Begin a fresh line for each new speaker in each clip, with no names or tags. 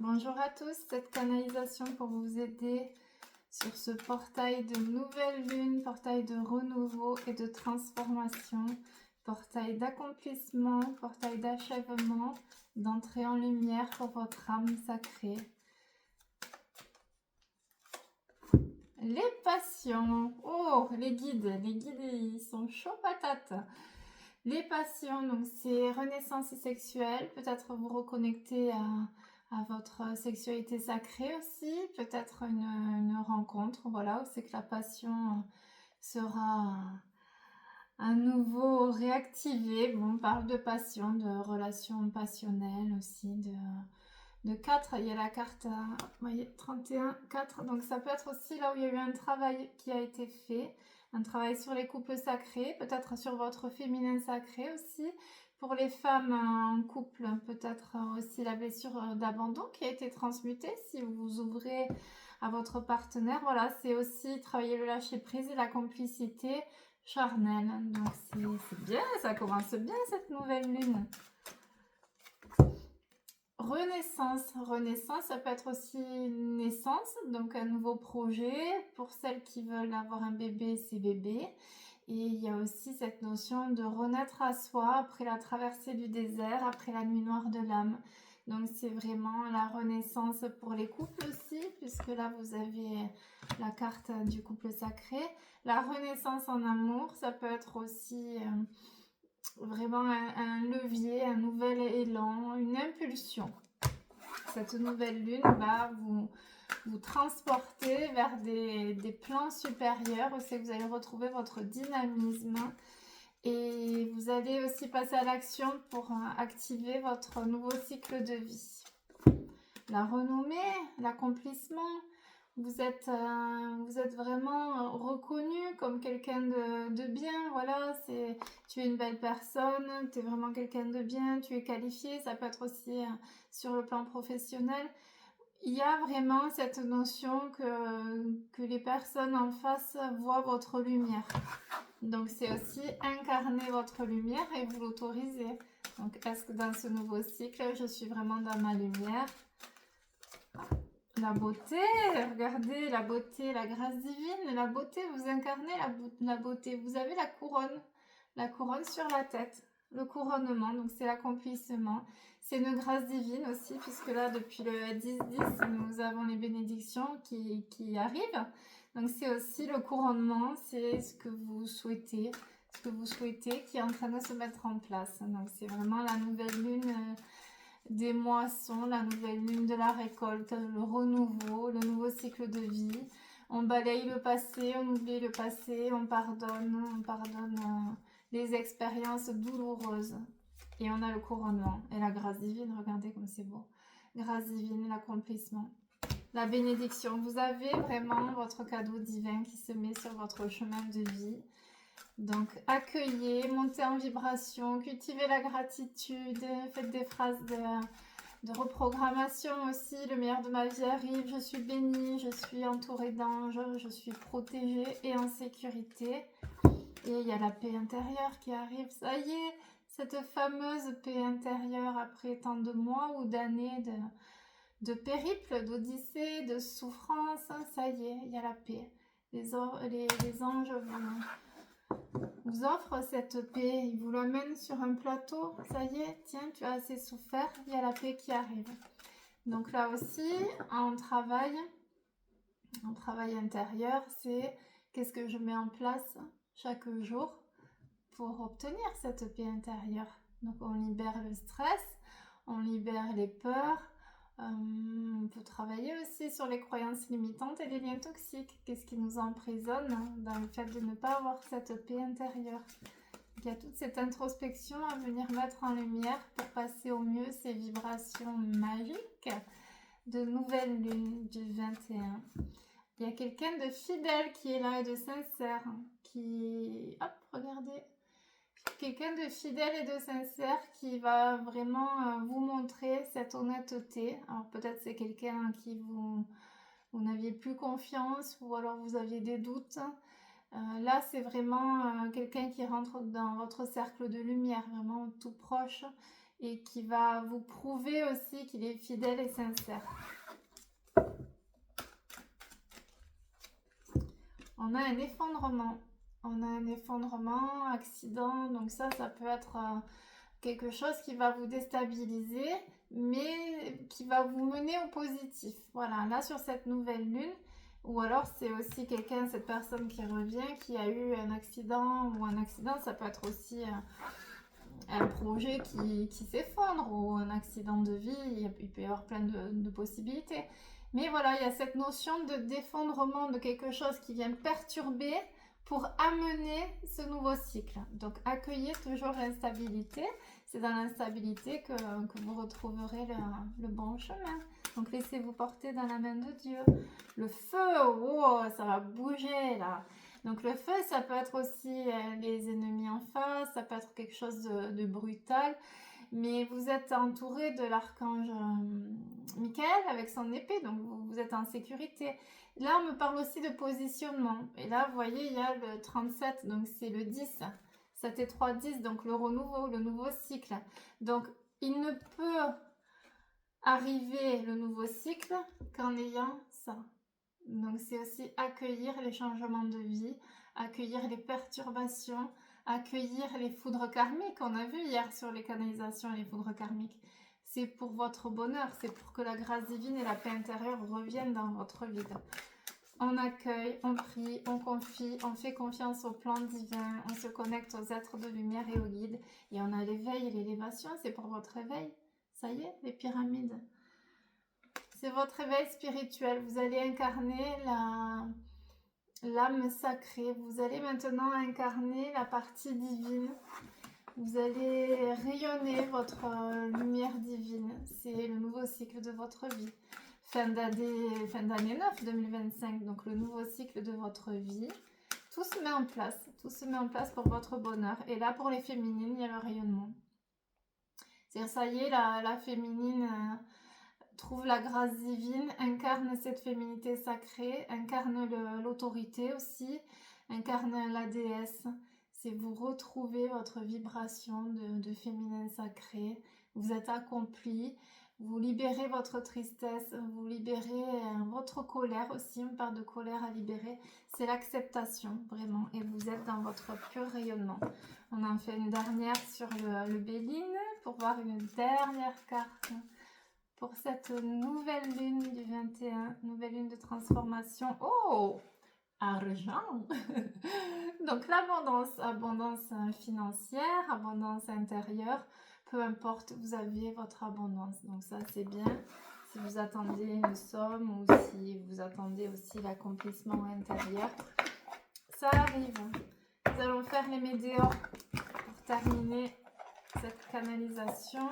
Bonjour à tous, cette canalisation pour vous aider sur ce portail de nouvelle lune, portail de renouveau et de transformation, portail d'accomplissement, portail d'achèvement, d'entrée en lumière pour votre âme sacrée. Les passions, oh les guides ils sont chauds patates. Les passions, donc c'est renaissance sexuelle, peut-être vous reconnecter à votre sexualité sacrée aussi, peut-être une rencontre, voilà, où c'est que la passion sera à nouveau réactivée. Bon, on parle de passion, de relations passionnelles aussi, de 4, il y a la carte, vous voyez, 31, 4, donc ça peut être aussi là où il y a eu un travail qui a été fait, un travail sur les couples sacrés, peut-être sur votre féminin sacré aussi. Pour les femmes en couple, peut-être aussi la blessure d'abandon qui a été transmutée si vous vous ouvrez à votre partenaire. Voilà, c'est aussi travailler le lâcher-prise et la complicité charnelle. Donc c'est bien, ça commence bien cette nouvelle lune. Renaissance, ça peut être aussi une naissance, donc un nouveau projet. Pour celles qui veulent avoir un bébé, c'est bébé. Et il y a aussi cette notion de renaître à soi après la traversée du désert, après la nuit noire de l'âme. Donc c'est vraiment la renaissance pour les couples aussi, puisque là vous avez la carte du couple sacré. La renaissance en amour, ça peut être aussi vraiment un levier, un nouvel élan, une impulsion. Cette nouvelle lune va vous transporter vers des plans supérieurs où c'est que vous allez retrouver votre dynamisme et vous allez aussi passer à l'action pour activer votre nouveau cycle de vie. La renommée, l'accomplissement, vous êtes vraiment reconnu comme quelqu'un de bien, voilà, tu es une belle personne, tu es vraiment quelqu'un de bien, tu es qualifié, ça peut être aussi sur le plan professionnel. Il y a vraiment cette notion que les personnes en face voient votre lumière. Donc c'est aussi incarner votre lumière et vous l'autoriser. Donc est-ce que dans ce nouveau cycle, je suis vraiment dans ma lumière ? La beauté, regardez la beauté, la grâce divine, la beauté, vous incarnez la beauté. Vous avez la couronne sur la tête, le couronnement, donc c'est l'accomplissement. C'est une grâce divine aussi, puisque là, depuis le 10-10, nous avons les bénédictions qui arrivent. Donc c'est aussi le couronnement, c'est ce que vous souhaitez, qui est en train de se mettre en place. Donc c'est vraiment la nouvelle lune des moissons, la nouvelle lune de la récolte, le renouveau, le nouveau cycle de vie. On balaye le passé, on oublie le passé, on pardonne les expériences douloureuses. Et on a le couronnement et la grâce divine, regardez comme c'est beau. Grâce divine, l'accomplissement. La bénédiction, vous avez vraiment votre cadeau divin qui se met sur votre chemin de vie. Donc accueillez, montez en vibration, cultivez la gratitude, faites des phrases de reprogrammation aussi. Le meilleur de ma vie arrive, je suis bénie, je suis entourée d'anges, je suis protégée et en sécurité. Et il y a la paix intérieure qui arrive, ça y est, cette fameuse paix intérieure après tant de mois ou d'années de périple, d'odyssée, de souffrance, ça y est, il y a la paix. Les anges vous offre cette paix, il vous l'amène sur un plateau, ça y est, tiens, tu as assez souffert, il y a la paix qui arrive. Donc là aussi, en travail intérieur, c'est qu'est-ce que je mets en place chaque jour pour obtenir cette paix intérieure. Donc on libère le stress, on libère les peurs, on peut travailler aussi sur les croyances limitantes et les liens toxiques. Qu'est-ce qui nous emprisonne dans le fait de ne pas avoir cette paix intérieure? Il y a toute cette introspection à venir mettre en lumière pour passer au mieux ces vibrations magiques de nouvelle lune du 21. Il y a quelqu'un de fidèle qui est là et de sincère, regardez, quelqu'un de fidèle et de sincère qui va vraiment vous montrer cette honnêteté. Alors peut-être c'est quelqu'un en qui vous n'aviez plus confiance ou alors vous aviez des doutes. Là c'est vraiment quelqu'un qui rentre dans votre cercle de lumière, vraiment tout proche et qui va vous prouver aussi qu'il est fidèle et sincère. On a un effondrement. On a un effondrement, accident, donc ça peut être quelque chose qui va vous déstabiliser, mais qui va vous mener au positif. Voilà, là sur cette nouvelle lune, ou alors c'est aussi quelqu'un, cette personne qui revient, qui a eu un accident, ou un accident, ça peut être aussi un projet qui s'effondre, ou un accident de vie, il peut y avoir plein de possibilités. Mais voilà, il y a cette notion d'effondrement de quelque chose qui vient perturber pour amener ce nouveau cycle. Donc accueillez toujours l'instabilité. C'est dans l'instabilité que vous retrouverez le bon chemin. Donc laissez-vous porter dans la main de Dieu. Le feu, oh, ça va bouger là. Donc le feu, ça peut être aussi les ennemis en face, ça peut être quelque chose de brutal. Mais vous êtes entouré de l'archange Michael avec son épée, donc vous êtes en sécurité. Là, on me parle aussi de positionnement. Et là, vous voyez, il y a le 37, donc c'est le 10. 7 et 3, 10, donc le renouveau, le nouveau cycle. Donc, il ne peut arriver le nouveau cycle qu'en ayant ça. Donc, c'est aussi accueillir les changements de vie, accueillir les perturbations, accueillir les foudres karmiques. On a vu hier sur les canalisations les foudres karmiques. C'est pour votre bonheur, c'est pour que la grâce divine et la paix intérieure reviennent dans votre vie. On accueille, on prie, on confie, on fait confiance au plan divin, on se connecte aux êtres de lumière et aux guides. Et on a l'éveil et l'élévation, c'est pour votre éveil. Ça y est, les pyramides. C'est votre éveil spirituel. Vous allez incarner l'âme sacrée. Vous allez maintenant incarner la partie divine. Vous allez rayonner votre lumière divine. C'est le nouveau cycle de votre vie. Fin d'année 9, 2025, donc le nouveau cycle de votre vie. Tout se met en place. Tout se met en place pour votre bonheur. Et là, pour les féminines, il y a le rayonnement. C'est-à-dire, ça y est, la féminine trouve la grâce divine, incarne cette féminité sacrée, incarne l'autorité aussi, incarne la déesse. C'est vous retrouver votre vibration de féminin sacré. Vous êtes accompli, vous libérez votre tristesse, vous libérez votre colère aussi. On parle de colère à libérer. C'est l'acceptation, vraiment. Et vous êtes dans votre pur rayonnement. On en fait une dernière sur le Béline pour voir une dernière carte pour cette nouvelle lune du 21, nouvelle lune de transformation. Oh, argent. Donc l'abondance, abondance financière, abondance intérieure, peu importe, vous avez votre abondance. Donc ça, c'est bien. Si vous attendez une somme ou si vous attendez aussi l'accomplissement intérieur, ça arrive. Nous allons faire les météores pour terminer cette canalisation.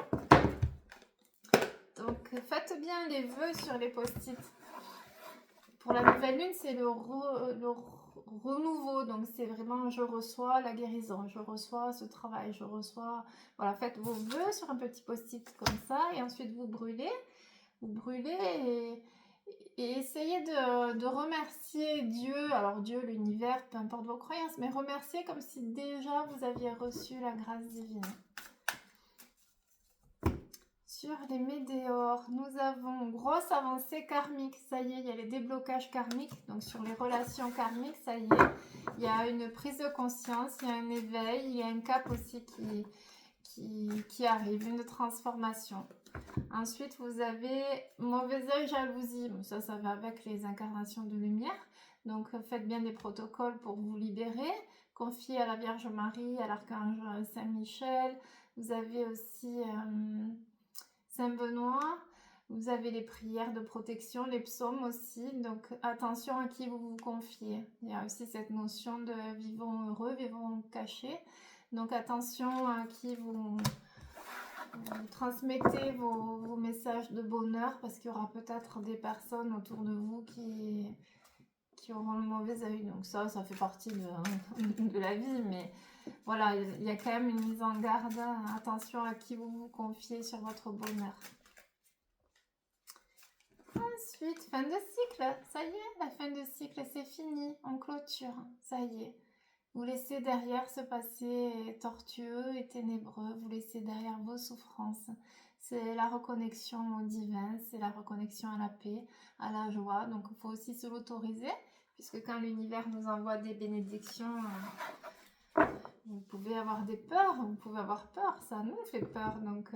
Donc faites bien les vœux sur les post-it. Pour la nouvelle lune, c'est le renouveau. Donc c'est vraiment je reçois la guérison, je reçois ce travail, je reçois... Voilà, faites vos vœux sur un petit post-it comme ça et ensuite vous brûlez. Vous brûlez et essayez de remercier Dieu. Alors Dieu, l'univers, peu importe vos croyances, mais remerciez comme si déjà vous aviez reçu la grâce divine. Sur les météores, nous avons grosse avancée karmique. Ça y est, il y a les déblocages karmiques. Donc sur les relations karmiques, ça y est, il y a une prise de conscience, il y a un éveil, il y a un cap aussi qui arrive, une transformation. Ensuite, vous avez mauvais œil, jalousie. Bon, ça va avec les incarnations de lumière. Donc faites bien des protocoles pour vous libérer. Confiez à la Vierge Marie, à l'archange Saint-Michel. Vous avez aussi... Saint-Benoît, vous avez les prières de protection, les psaumes aussi, donc attention à qui vous vous confiez. Il y a aussi cette notion de vivons heureux, vivons cachés, donc attention à qui vous transmettez vos messages de bonheur, parce qu'il y aura peut-être des personnes autour de vous qui auront le mauvais œil, donc ça fait partie de la vie, mais... Voilà, il y a quand même une mise en garde. Attention à qui vous vous confiez sur votre bonheur. Ensuite, fin de cycle. Ça y est, la fin de cycle, c'est fini. On clôture. Ça y est. Vous laissez derrière ce passé tortueux et ténébreux, vous laissez derrière vos souffrances. C'est la reconnexion au divin, c'est la reconnexion à la paix, à la joie. Donc il faut aussi se l'autoriser, puisque quand l'univers nous envoie des bénédictions, vous pouvez avoir des peurs, vous pouvez avoir peur, ça nous fait peur. Donc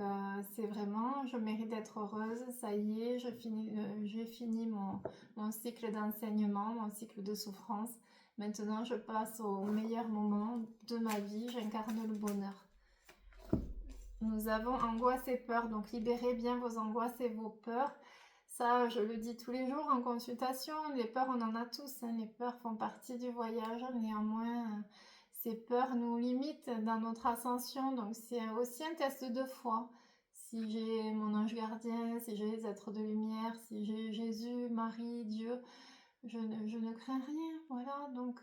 c'est vraiment, je mérite d'être heureuse, ça y est, j'ai fini mon cycle d'enseignement, mon cycle de souffrance. Maintenant, je passe au meilleur moment de ma vie, j'incarne le bonheur. Nous avons angoisse et peur, donc libérez bien vos angoisses et vos peurs. Ça, je le dis tous les jours en consultation, les peurs, on en a tous, hein. Les peurs font partie du voyage, néanmoins, ces peurs nous limitent dans notre ascension, donc c'est aussi un test de foi. Si j'ai mon ange gardien, si j'ai les êtres de lumière, si j'ai Jésus, Marie, Dieu, je ne crains rien, voilà. Donc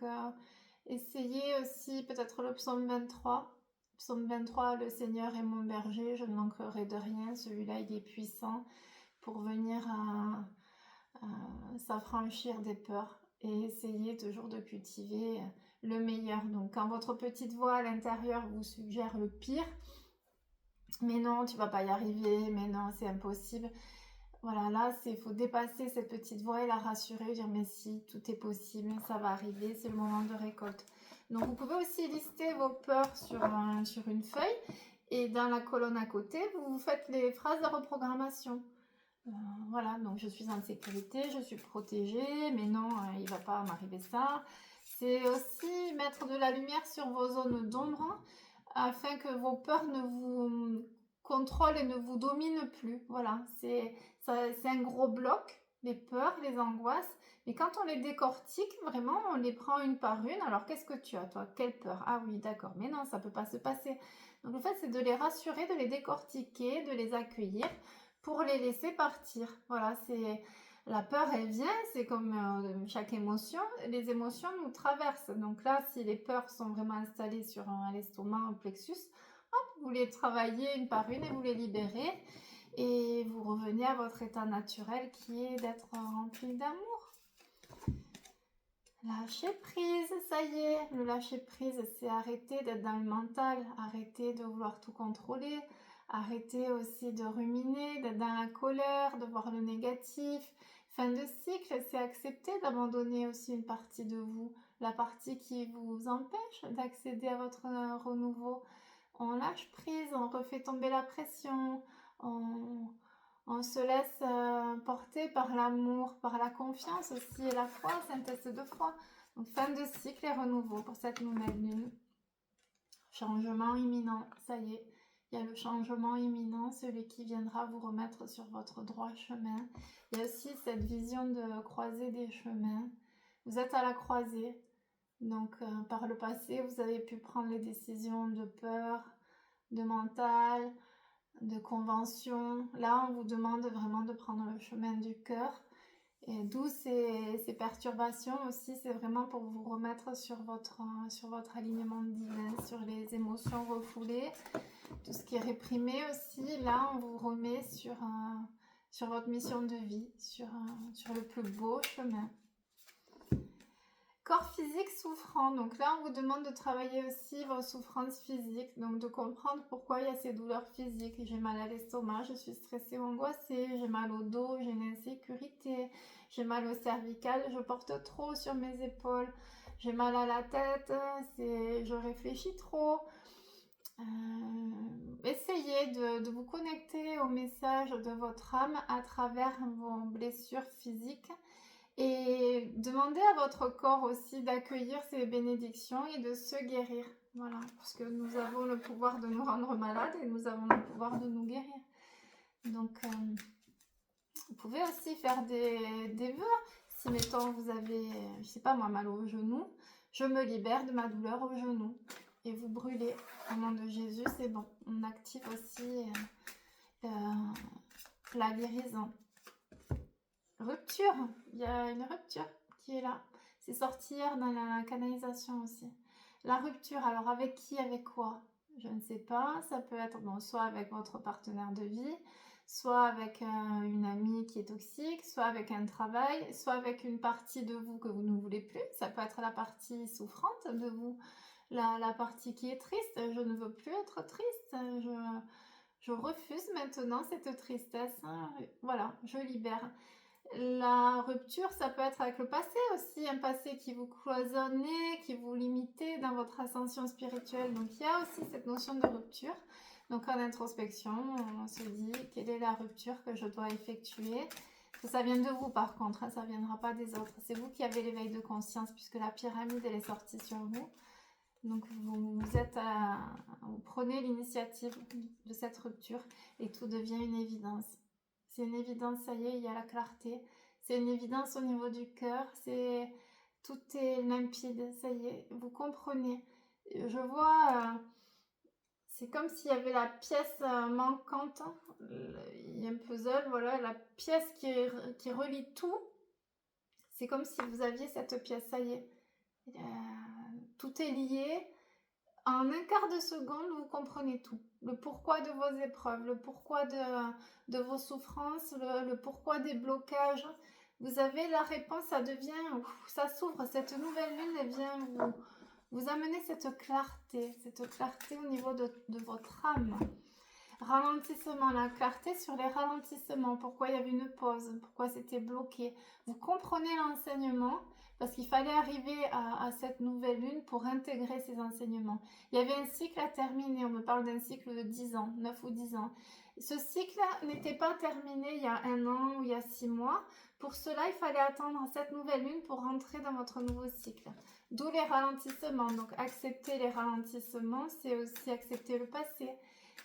essayez aussi peut-être le psaume 23. Psaume 23, le Seigneur est mon berger, je ne manquerai de rien. Celui-là, il est puissant pour venir s'affranchir des peurs et essayer toujours de cultiver le meilleur. Donc quand votre petite voix à l'intérieur vous suggère le pire, mais non, tu vas pas y arriver, mais non, c'est impossible. Voilà, là, il faut dépasser cette petite voix et la rassurer, dire mais si, tout est possible, ça va arriver, c'est le moment de récolte. Donc vous pouvez aussi lister vos peurs sur une feuille et dans la colonne à côté, vous faites les phrases de reprogrammation. Voilà, donc je suis en sécurité, je suis protégée, mais non, il ne va pas m'arriver ça. C'est aussi mettre de la lumière sur vos zones d'ombre afin que vos peurs ne vous contrôlent et ne vous dominent plus. Voilà, c'est un gros bloc, les peurs, les angoisses. Mais quand on les décortique, vraiment, on les prend une par une. Alors, qu'est-ce que tu as, toi? Quelle peur? Ah oui, d'accord, mais non, ça ne peut pas se passer. Donc, le fait, c'est de les rassurer, de les décortiquer, de les accueillir pour les laisser partir. Voilà, c'est la peur, elle vient, c'est comme chaque émotion. Les émotions nous traversent. Donc là, si les peurs sont vraiment installées sur l'estomac, un plexus, hop, vous les travaillez une par une et vous les libérez. Et vous revenez à votre état naturel qui est d'être rempli d'amour. Lâcher prise, ça y est. Le lâcher prise, c'est arrêter d'être dans le mental, arrêter de vouloir tout contrôler, arrêter aussi de ruminer, d'être dans la colère, de voir le négatif. Fin de cycle, c'est accepter d'abandonner aussi une partie de vous, la partie qui vous empêche d'accéder à votre renouveau. On lâche prise, on refait tomber la pression, on se laisse porter par l'amour, par la confiance aussi, et la foi, c'est un test de foi. Donc fin de cycle et renouveau pour cette nouvelle lune. Changement imminent, ça y est, il y a le changement imminent, celui qui viendra vous remettre sur votre droit chemin. Il y a aussi cette vision de croiser des chemins. Vous êtes à la croisée, donc par le passé, vous avez pu prendre les décisions de peur, de mental, de convention. Là, on vous demande vraiment de prendre le chemin du cœur. Et d'où ces perturbations aussi, c'est vraiment pour vous remettre sur votre alignement divin, sur les émotions refoulées, tout ce qui est réprimé aussi. Là, on vous remet sur votre mission de vie, sur le plus beau chemin. Corps physique souffrant, donc là on vous demande de travailler aussi vos souffrances physiques, donc de comprendre pourquoi il y a ces douleurs physiques. J'ai mal à l'estomac, je suis stressée ou angoissée, j'ai mal au dos, j'ai une insécurité, j'ai mal au cervical, je porte trop sur mes épaules, j'ai mal à la tête, je réfléchis trop. Essayez de vous connecter au message de votre âme à travers vos blessures physiques. Et demandez à votre corps aussi d'accueillir ces bénédictions et de se guérir. Voilà, parce que nous avons le pouvoir de nous rendre malades et nous avons le pouvoir de nous guérir. Donc, vous pouvez aussi faire des vœux. Si, mettons, vous avez, je sais pas moi, mal au genou, je me libère de ma douleur au genou. Et vous brûlez. Au nom de Jésus, c'est bon. On active aussi la guérison. Rupture, il y a une rupture qui est là. C'est sorti hier dans la canalisation aussi. La rupture, alors avec qui, avec quoi? Je ne sais pas. Ça peut être bon, soit avec votre partenaire de vie, soit avec une amie qui est toxique, soit avec un travail, soit avec une partie de vous que vous ne voulez plus. Ça peut être la partie souffrante de vous, la partie qui est triste. Je ne veux plus être triste. Je refuse maintenant cette tristesse. Voilà, je libère. La rupture, ça peut être avec le passé aussi, un passé qui vous cloisonnait, qui vous limitait dans votre ascension spirituelle. Donc il y a aussi cette notion de rupture. Donc en introspection, on se dit quelle est la rupture que je dois effectuer. Ça vient de vous par contre, ça ne viendra pas des autres. C'est vous qui avez l'éveil de conscience puisque la pyramide elle est sortie sur vous. Donc vous prenez l'initiative de cette rupture et tout devient une évidence. C'est une évidence, ça y est, il y a la clarté. C'est une évidence au niveau du cœur, tout est limpide, ça y est, vous comprenez. Je vois, c'est comme s'il y avait la pièce manquante, il y a un puzzle, voilà, la pièce qui relie tout. C'est comme si vous aviez cette pièce, ça y est, tout est lié. En un quart de seconde, vous comprenez tout. Le pourquoi de vos épreuves, le pourquoi de vos souffrances, le pourquoi des blocages. Vous avez la réponse, ça devient, ça s'ouvre. Cette nouvelle lune, elle vient vous amener cette clarté au niveau de votre âme. Ralentissement, la clarté sur les ralentissements. Pourquoi il y avait une pause, pourquoi c'était bloqué. Vous comprenez l'enseignement. Parce qu'il fallait arriver à cette nouvelle lune pour intégrer ces enseignements. Il y avait un cycle à terminer, on me parle d'un cycle de 10 ans, 9 ou 10 ans. Ce cycle n'était pas terminé il y a 1 an ou il y a 6 mois. Pour cela, il fallait attendre cette nouvelle lune pour rentrer dans votre nouveau cycle. D'où les ralentissements. Donc accepter les ralentissements, c'est aussi accepter le passé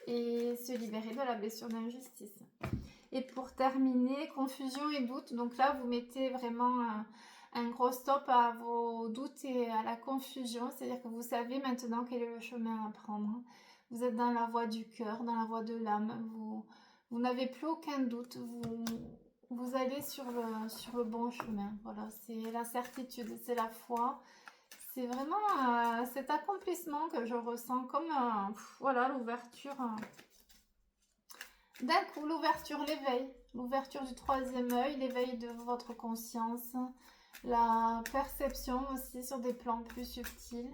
et se libérer de la blessure d'injustice. Et pour terminer, confusion et doute. Donc là, vous mettez vraiment un gros stop à vos doutes et à la confusion, c'est-à-dire que vous savez maintenant quel est le chemin à prendre. Vous êtes dans la voie du cœur, dans la voie de l'âme, vous n'avez plus aucun doute, vous allez sur le bon chemin. Voilà, c'est la certitude, c'est la foi. C'est vraiment cet accomplissement que je ressens comme voilà, l'ouverture. D'un coup, l'ouverture, l'éveil. L'ouverture du troisième œil, l'éveil de votre conscience. La perception aussi sur des plans plus subtils.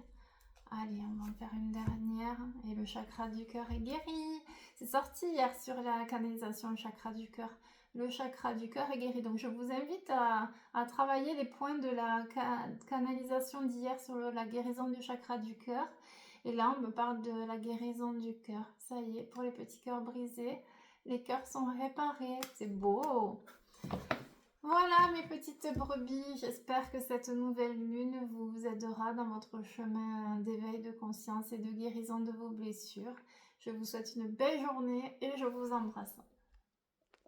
Allez, on va en faire une dernière. Et le chakra du cœur est guéri. C'est sorti hier sur la canalisation, le chakra du cœur. Le chakra du cœur est guéri. Donc, je vous invite à travailler les points de la canalisation d'hier sur la guérison du chakra du cœur. Et là, on me parle de la guérison du cœur. Ça y est, pour les petits cœurs brisés, les cœurs sont réparés. C'est beau! Voilà mes petites brebis, j'espère que cette nouvelle lune vous aidera dans votre chemin d'éveil de conscience et de guérison de vos blessures. Je vous souhaite une belle journée et je vous embrasse.